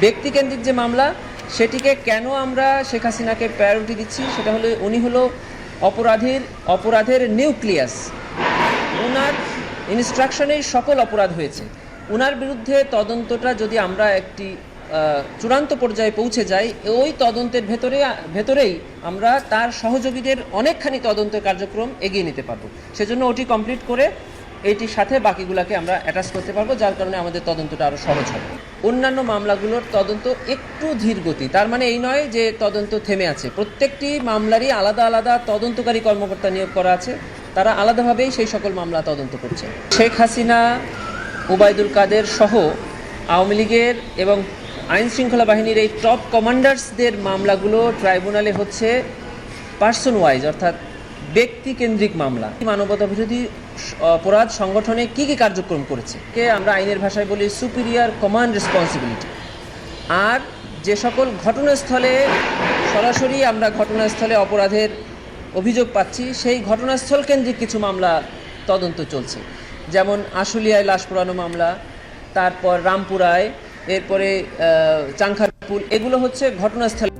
ব্যক্তিকেন্দ্রিক যে মামলা, সেটিকে কেন আমরা শেখ হাসিনাকে প্রায়োরিটি দিচ্ছি, সেটা হলো উনি হলো অপরাধের নিউক্লিয়াস। ওনার ইনস্ট্রাকশনেই সকল অপরাধ হয়েছে। ওনার বিরুদ্ধে তদন্তটা যদি আমরা একটি চূড়ান্ত পর্যায়ে পৌঁছে যাই, ওই তদন্তের ভেতরেই আমরা তার সহযোগীদের অনেকখানি তদন্তের কার্যক্রম এগিয়ে নিতে পারবো। সেজন্য ওটি কমপ্লিট করে এইটির সাথে বাকিগুলোকে আমরা অ্যাটাচ করতে পারবো, যার কারণে আমাদের তদন্তটা আরও সহজ হবে। অন্যান্য মামলাগুলোর তদন্ত একটু ধীর গতি, তার মানে এই নয় যে তদন্ত থেমে আছে। প্রত্যেকটি মামলারই আলাদা আলাদা তদন্তকারী কর্মকর্তা নিয়োগ করা আছে, তারা আলাদাভাবেই সেই সকল মামলা তদন্ত করছে। শেখ হাসিনা, ওবায়দুল কাদের সহ আওয়ামী লীগের এবং আইন শৃঙ্খলা বাহিনীর এই টপ কমান্ডার্সদের মামলাগুলো ট্রাইব্যুনালে হচ্ছে পার্সন ওয়াইজ, অর্থাৎ ব্যক্তিকেন্দ্রিক মামলা। মানবতা বিরোধী অপরাধ সংগঠনে কী কী কার্যক্রম করেছে, কে আমরা আইনের ভাষায় বলি সুপিরিয়র কমান্ড রেসপন্সিবিলিটি। আর যে সকল ঘটনাস্থলে সরাসরি আমরা ঘটনাস্থলে অপরাধের অভিযোগ পাচ্ছি, সেই ঘটনাস্থল কেন্দ্রিক কিছু মামলা তদন্ত চলছে। যেমন আশুলিয়ায় লাশ পোড়ানো মামলা, তারপর রামপুরায়, এরপরে চাংখারপুল, এগুলো হচ্ছে ঘটনাস্থলে।